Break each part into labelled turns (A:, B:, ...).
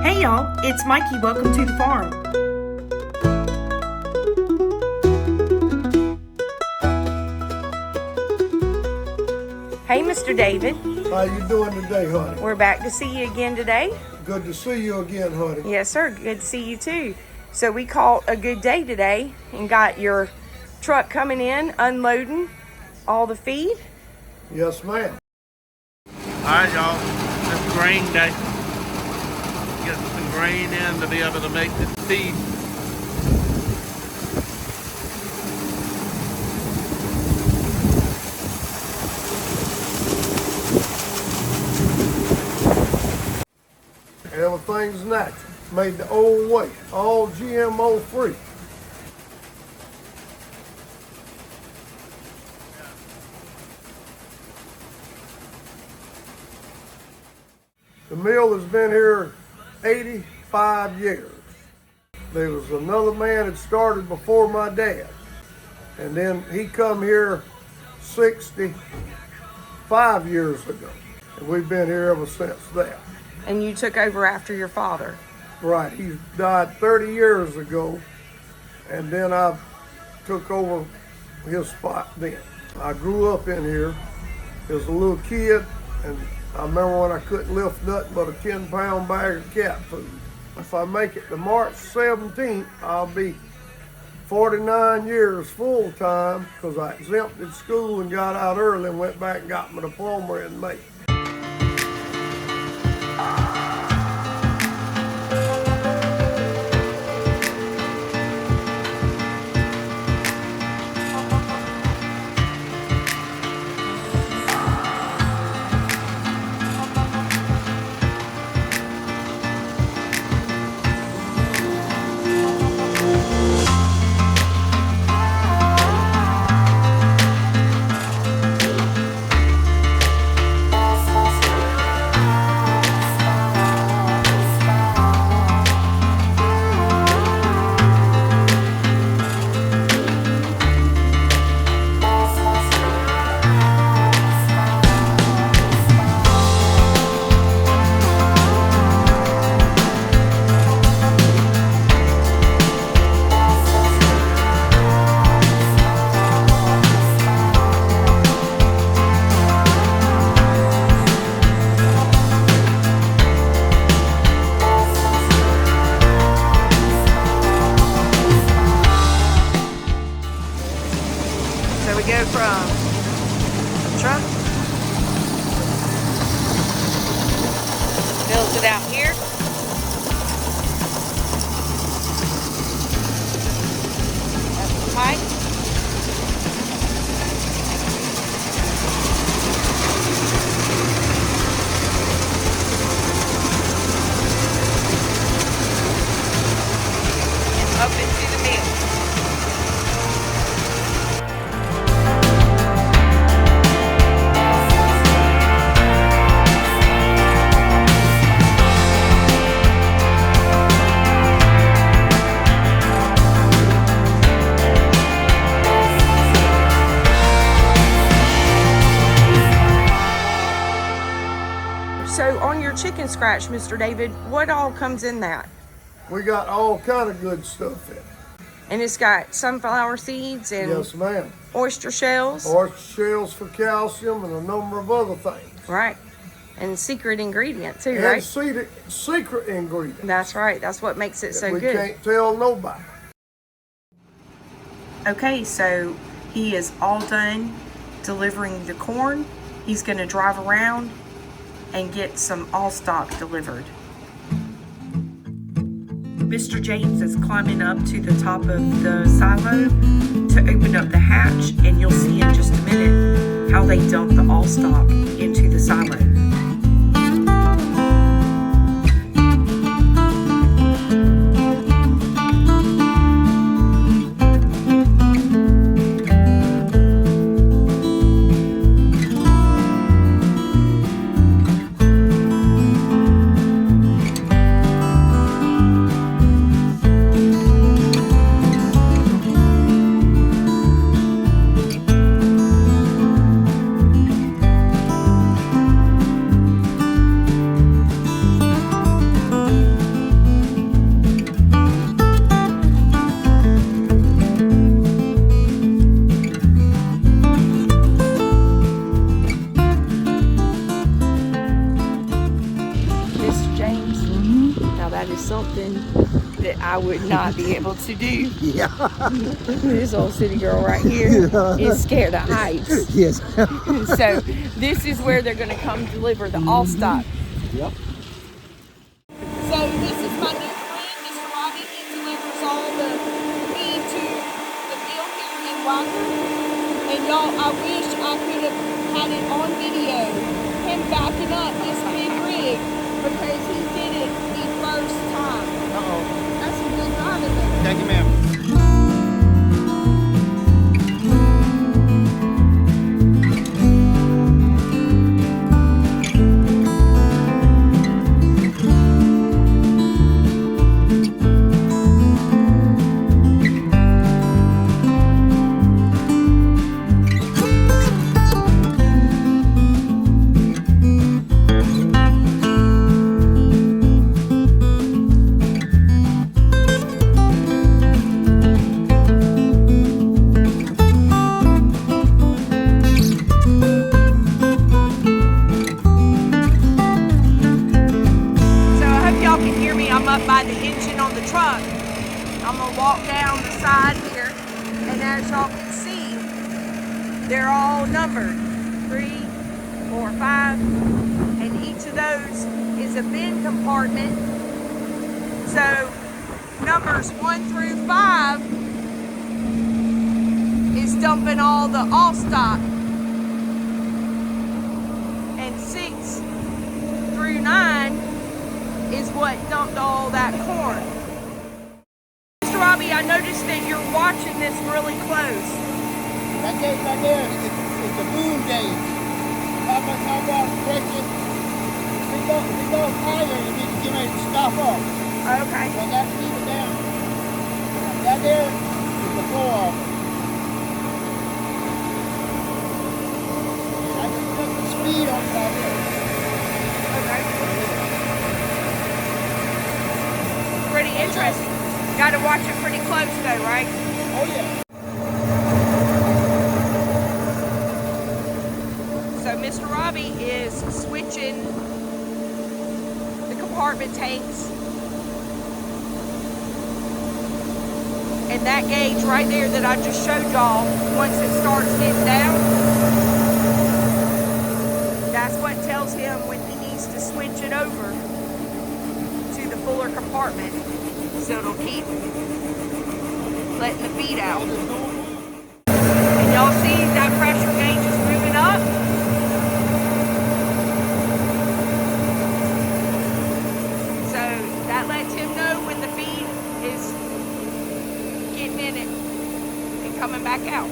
A: Hey y'all, it's Mikey. Welcome to the farm. Hey, Mr. David.
B: How you doing today, honey?
A: We're back to see you again today.
B: Good to see you again, honey.
A: Yes, sir. Good to see you too. So we called a good day today and got your truck coming in, unloading all the feed.
B: Yes, ma'am.
C: All right, y'all. It's grain day. Getting some grain in to be able to make the feed.
B: Everything's natural, made the old way, all GMO free. The mill has been here 85 years. There was another man that started before my dad, and then he come here 65 years ago, and we've been here ever since that.
A: And you took over after your father.
B: Right, he died 30 years ago, and then I took over his spot then. I grew up in here as a little kid, and I remember when I couldn't lift nothing but a 10-pound bag of cat food. If I make it to March 17th, I'll be 49 years full-time because I exempted school and got out early and went back and got my diploma in May.
A: So we go from the truck, fills it out here. That's the pipe. And up into the mill. So on your chicken scratch, Mr. David, what all comes in that?
B: We got all kind of good stuff in it.
A: And it's got sunflower seeds and
B: Yes, ma'am.
A: oyster shells.
B: Oyster shells for calcium and a number of other things.
A: Right. And secret ingredient too,
B: And
A: right?
B: secret ingredients.
A: That's right. That's what makes it so
B: we
A: good.
B: can't tell nobody.
A: Okay, so he is all done delivering the corn. He's going to drive around and get some all stock delivered. Mr. James is climbing up to the top of the silo to open up the hatch, and you'll see in just a minute how they dump the all stock into the silo. Now that is something that I would not be able to do.
D: Yeah.
A: This old city girl right here is scared of heights.
D: Yes.
A: So this is where they're going to come deliver the all stock.
D: Yep.
A: So this is my new friend, Mr. Robbie. He delivers all the feed to the mill here in Wagener. And y'all, I wish I could have had it on video, him backing up this big rig, because he did it the first time.
D: Uh-oh.
A: That's some good driving there.
D: Thank you, ma'am.
A: Up by the engine on the truck. I'm gonna walk down the side here, and as y'all can see, they're all numbered 3, 4, 5, and each of those is a bin compartment. So numbers 1 through 5 is dumping all the all stock, and 6 through 9 is what dumped all that corn. Mr. Robbie, I noticed that you're watching this really close.
D: That gauge right there is the boom gauge. How about pressure? If it goes higher, it means you're ready to stop off.
A: Okay.
D: So that's keep it down. That there is the blow off. I just put the speed on it right there.
A: Okay. Pretty interesting. Got to watch it pretty close though, right?
D: Oh yeah.
A: So Mr. Robbie is switching the compartment tanks. And that gauge right there that I just showed y'all, once it starts getting down, that's what tells him when he needs to switch it over to the fuller compartment, so it'll keep letting the feed out. And y'all see that pressure gauge is moving up. So that lets him know when the feed is getting in it and coming back out.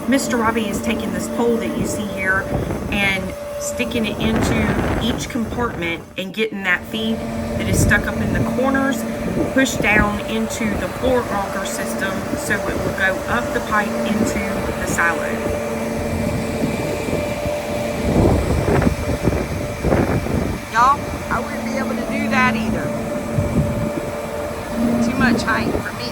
A: Mr. Robbie is taking this pole that you see here and sticking it into each compartment and getting that feed that is stuck up in the corners pushed down into the floor auger system so it will go up the pipe into the silo. Y'all, I wouldn't be able to do that either. Too much height for me.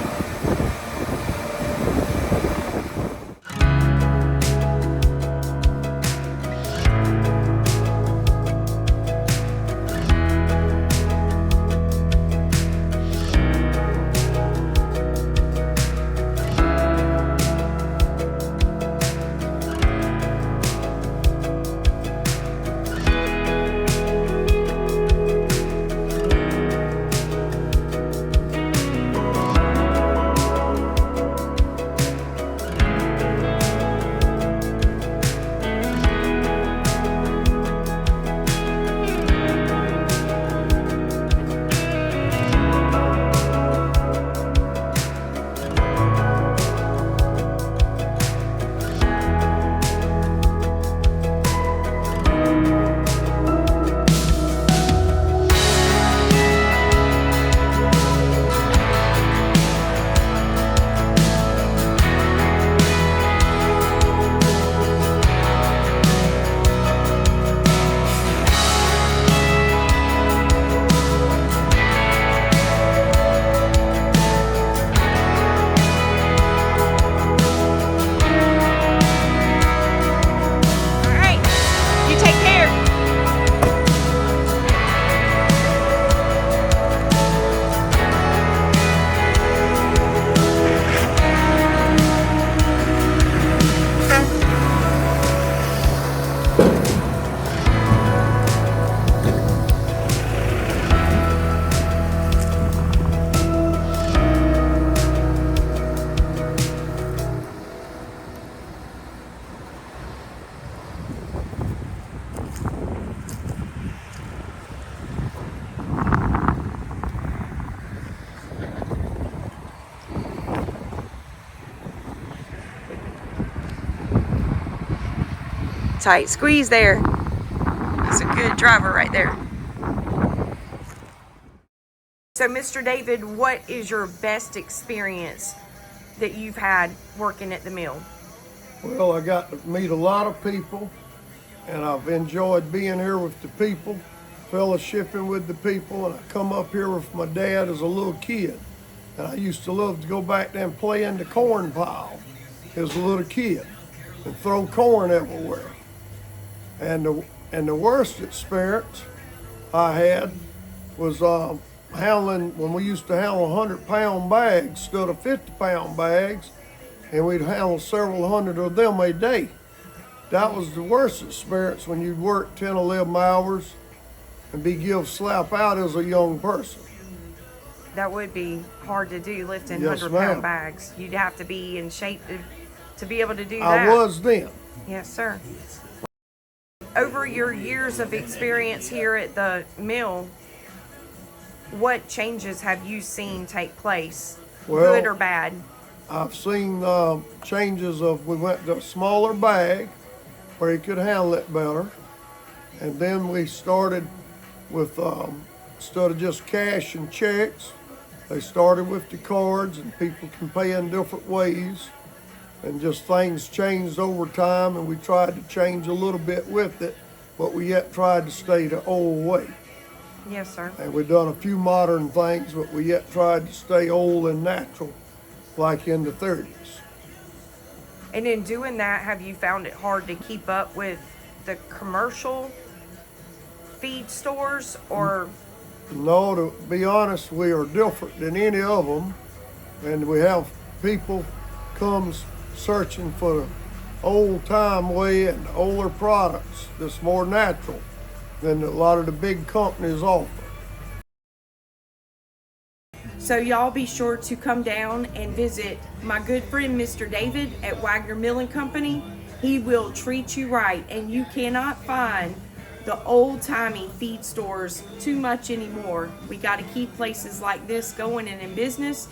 A: Tight squeeze there. He's a good driver right there. So, Mr. David, what is your best experience that you've had working at the mill?
B: Well, I got to meet a lot of people, and I've enjoyed being here with the people, fellowshipping with the people, and I come up here with my dad as a little kid. And I used to love to go back there and play in the corn pile as a little kid and throw corn everywhere. And the worst experience I had was handling, when we used to handle 100-pound bags instead of 50-pound bags, and we'd handle several hundred of them a day. That was the worst experience, when you'd work 10, 11 hours and be give slap out as a young person.
A: That would be hard to do, lifting
B: Yes,
A: 100-pound
B: ma'am.
A: bags. You'd have to be in shape to be able to do
B: I
A: that.
B: was then.
A: Yes, sir. Over your years of experience here at the mill, what changes have you seen take place,
B: Well,
A: good or bad?
B: I've seen changes of, we went to a smaller bag where you could handle it better. And then we started with, instead of just cash and checks, they started with the cards, and people can pay in different ways. And just things changed over time, and we tried to change a little bit with it, but we yet tried to stay the old way.
A: Yes, sir.
B: And we've done a few modern things, but we yet tried to stay old and natural, like in the 30s.
A: And in doing that, have you found it hard to keep up with the commercial feed stores, or?
B: No, to be honest, we are different than any of them, and we have people comes searching for the old time way and older products that's more natural than a lot of the big companies offer.
A: So y'all be sure to come down and visit my good friend Mr. David at Wagener Milling Company. He will treat you right, and you cannot find the old-timey feed stores too much anymore. We got to keep places like this going and in business.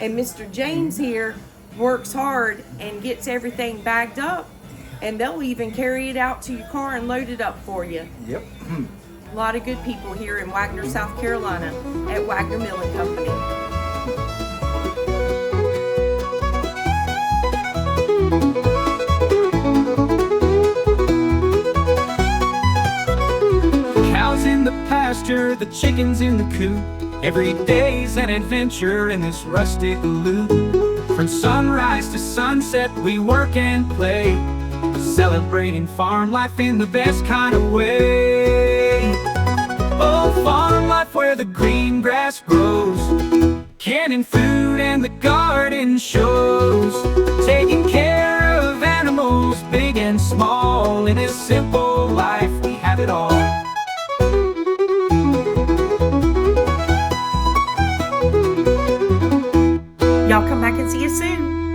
A: And Mr. James here works hard and gets everything bagged up, and they'll even carry it out to your car and load it up for you.
E: Yep.
A: A lot of good people here in Wagener, South Carolina at Wagener Milling Company.
E: Cows in the pasture, the chickens in the coop. Every day's an adventure in this rustic loop. From sunrise to sunset, we work and play, celebrating farm life in the best kind of way. Oh, farm life where the green grass grows, canning food and the garden shows, taking care of animals big and small. In this simple life, we have it all.
A: Y'all come back and see us soon.